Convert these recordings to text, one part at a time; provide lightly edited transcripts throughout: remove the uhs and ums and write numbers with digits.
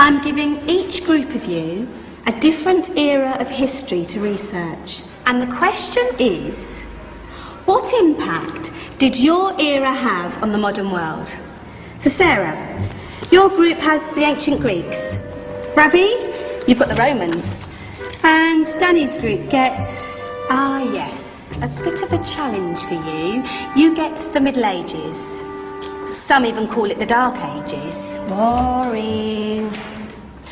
I'm giving each group of you a different era of history to research. And the question is, what impact did your era have on the modern world? So Sarah, your group has the ancient Greeks. Ravi, you've got the Romans. And Danny's group gets, yes, a bit of a challenge for you. You get the Middle Ages. Some even call it the Dark Ages. Boring.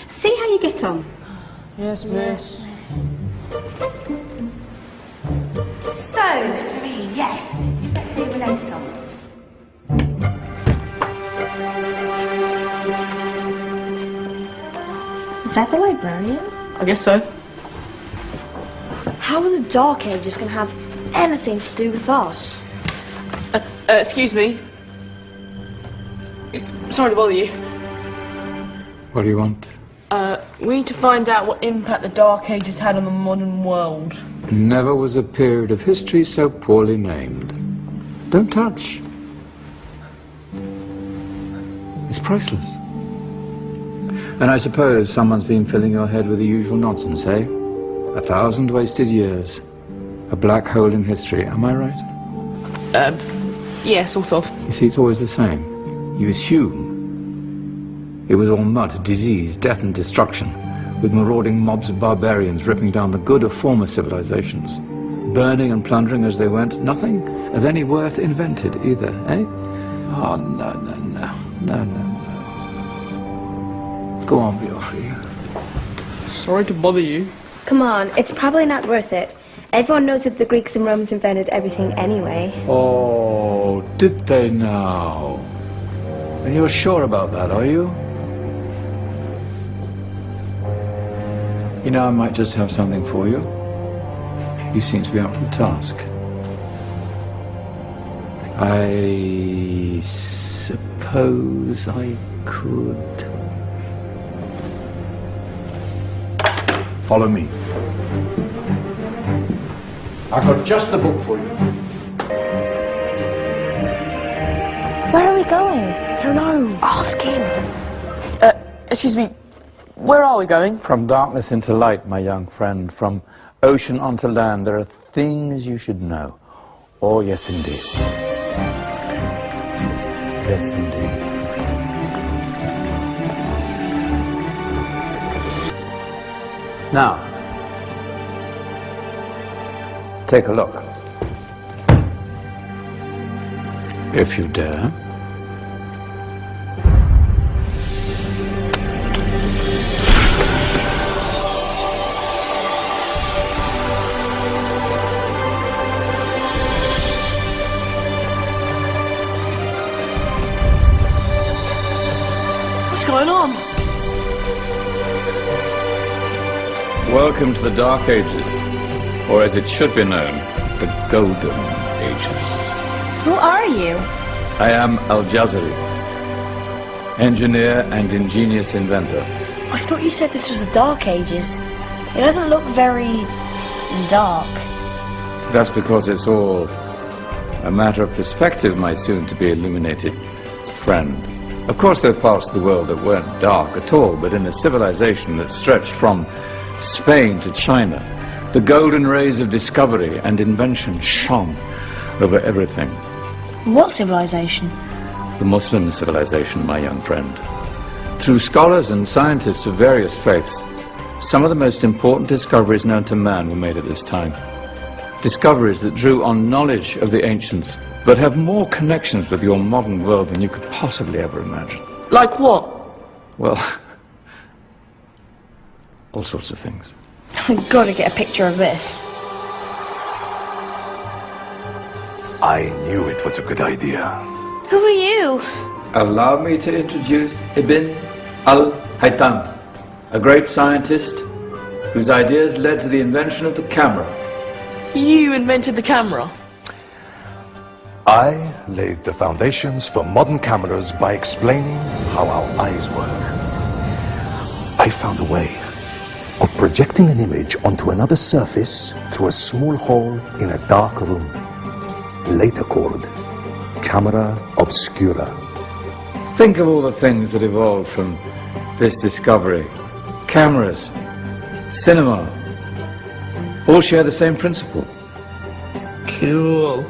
See how you get on. Yes, miss. So, Serene, yes, you get the Renaissance. Is that the librarian? I guess so. How are the Dark Ages going to have anything to do with us? Excuse me. Sorry to bother you. What do you want? We need to find out what impact the Dark Ages had on the modern world. Never was a period of history so poorly named. Don't touch. It's priceless. And I suppose someone's been filling your head with the usual nonsense, eh? 1,000 wasted years. A black hole in history, am I right? Yeah, sort of. You see, it's always the same. You assume it was all mud, disease, death and destruction, with marauding mobs of barbarians ripping down the good of former civilizations, burning and plundering as they went. Nothing of any worth invented either, eh? Oh, no, no, no, no, no, no. Go on, Beofrey. Sorry to bother you. Come on, it's probably not worth it. Everyone knows that the Greeks and Romans invented everything anyway. Oh, did they now? And you're sure about that, are you? You know, I might just have something for you. You seem to be up for the task. I suppose I could... Follow me. I've got just the book for you. Where are we going? I don't know. Ask him. Excuse me. Where are we going? From darkness into light, my young friend. From ocean onto land, there are things you should know. Oh, yes, indeed. Yes, indeed. Now, take a look. If you dare. What's going on? Welcome to the Dark Ages, or as it should be known, the Golden Ages. Who are you? I am Al-Jazari, engineer and ingenious inventor. I thought you said this was the Dark Ages. It doesn't look very... dark. That's because it's all a matter of perspective, my soon-to-be illuminated friend. Of course, there are parts of the world that weren't dark at all, but in a civilization that stretched from Spain to China, the golden rays of discovery and invention shone over everything. What civilization? The Muslim civilization, my young friend. Through scholars and scientists of various faiths, some of the most important discoveries known to man were made at this time. Discoveries that drew on knowledge of the ancients, but have more connections with your modern world than you could possibly ever imagine. Like what? Well, all sorts of things. I've got to get a picture of this. I knew it was a good idea. Who are you? Allow me to introduce Ibn al-Haytham, a great scientist whose ideas led to the invention of the camera. You invented the camera? I laid the foundations for modern cameras by explaining how our eyes work. I found a way of projecting an image onto another surface through a small hole in a dark room, later called camera obscura. Think of all the things that evolved from this discovery, cameras, cinema, all share the same principle. Cool.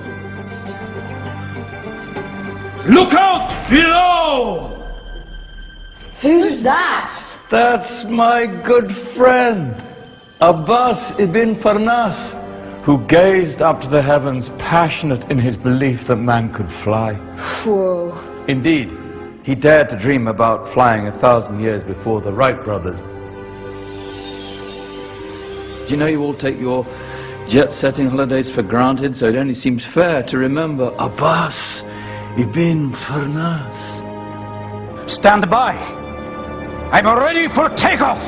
Look out below! Who's that? That's my good friend, Abbas ibn Farnas, who gazed up to the heavens, passionate in his belief that man could fly. Whoa. Indeed, he dared to dream about flying 1,000 years before the Wright brothers. Do you know you all take your jet-setting holidays for granted, so it only seems fair to remember Abbas ibn Farnas. Stand by. I'm ready for takeoff.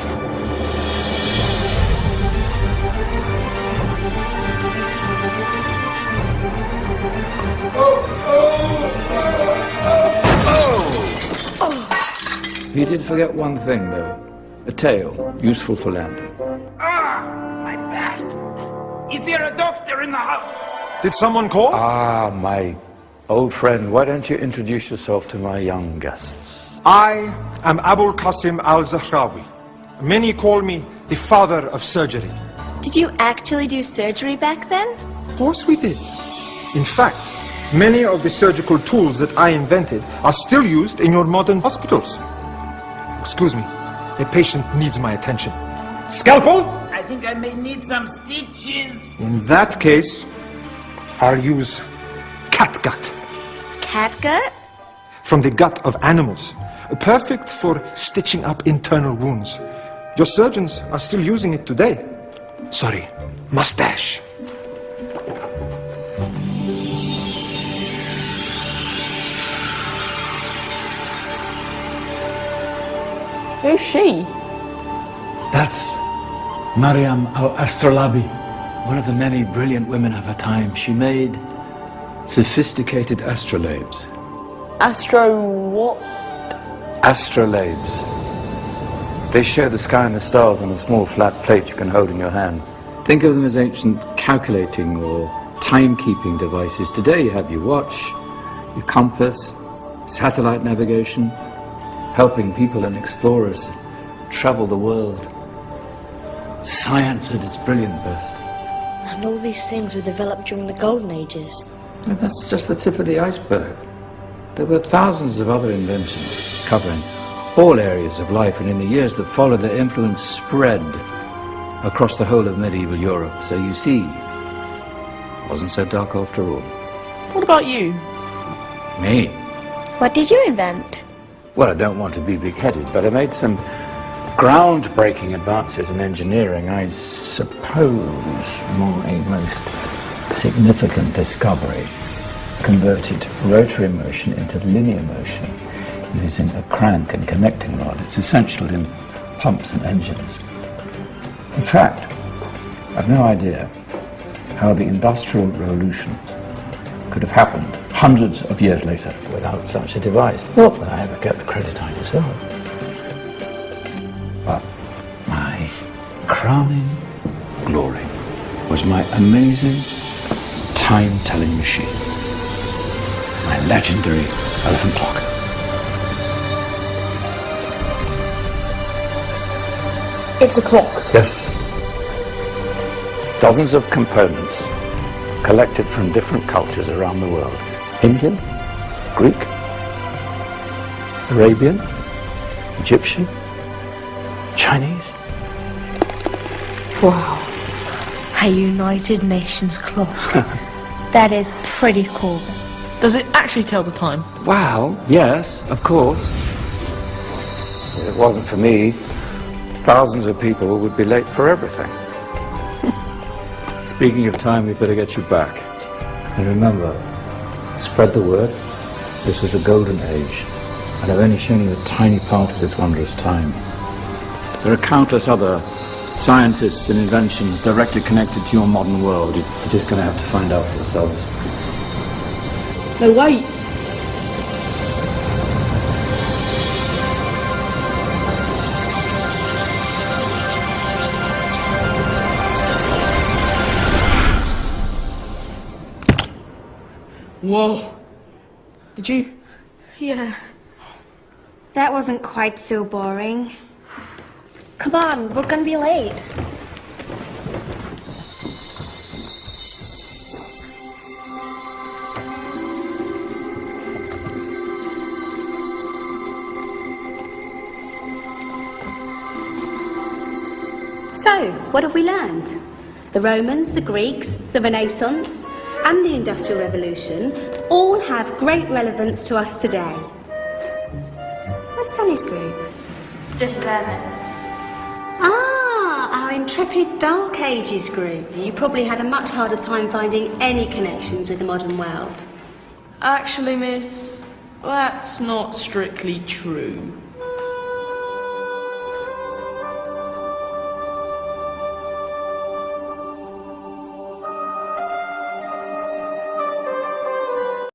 He did forget one thing, though. A tail, useful for landing. My back. Is there a doctor in the house? Did someone call? Ah, my old friend, why don't you introduce yourself to my young guests? I am Abul Qasim al-Zahrawi. Many call me the father of surgery. Did you actually do surgery back then? Of course we did. In fact, many of the surgical tools that I invented are still used in your modern hospitals. Excuse me, a patient needs my attention. Scalpel? I think I may need some stitches. In that case, I'll use catgut. Catgut? From the gut of animals. Perfect for stitching up internal wounds. Your surgeons are still using it today. Sorry, mustache. Who's she? That's Maryam al-Astrolabi, one of the many brilliant women of her time. She made sophisticated astrolabes. Astro what? Astrolabes. They show the sky and the stars on a small flat plate you can hold in your hand. Think of them as ancient calculating or timekeeping devices. Today you have your watch, your compass, satellite navigation, helping people and explorers travel the world. Science at its brilliant best. And all these things were developed during the Golden Ages. And that's just the tip of the iceberg. There were thousands of other inventions covering all areas of life, and in the years that followed, their influence spread across the whole of medieval Europe. So you see, it wasn't so dark after all. What about you? Me? What did you invent? Well, I don't want to be big-headed, but I made some groundbreaking advances in engineering. I suppose my most significant discovery converted rotary motion into linear motion using a crank and connecting rod. It's essential in pumps and engines. In fact, I've no idea how the Industrial Revolution could have happened hundreds of years later without such a device. Not that I ever get the credit I deserve. But my crowning glory was my amazing time-telling machine. My legendary elephant clock. It's a clock. Yes. Dozens of components collected from different cultures around the world. Indian, Greek, Arabian, Egyptian, Chinese. Wow. A United Nations clock. That is pretty cool. Does it actually tell the time? Wow, yes, of course. If it wasn't for me, thousands of people would be late for everything. Speaking of time, we'd better get you back. And remember, spread the word. This was a golden age, and I've only shown you a tiny part of this wondrous time. There are countless other scientists and inventions directly connected to your modern world. You're just going to have to find out for yourselves. No, wait. Whoa. Did you? Yeah. That wasn't quite so boring. Come on, we're gonna be late. So, what have we learned? The Romans, the Greeks, the Renaissance, and the Industrial Revolution all have great relevance to us today. Where's Tanya's group? Just there, miss. Ah, our intrepid Dark Ages group. You probably had a much harder time finding any connections with the modern world. Actually, miss, that's not strictly true.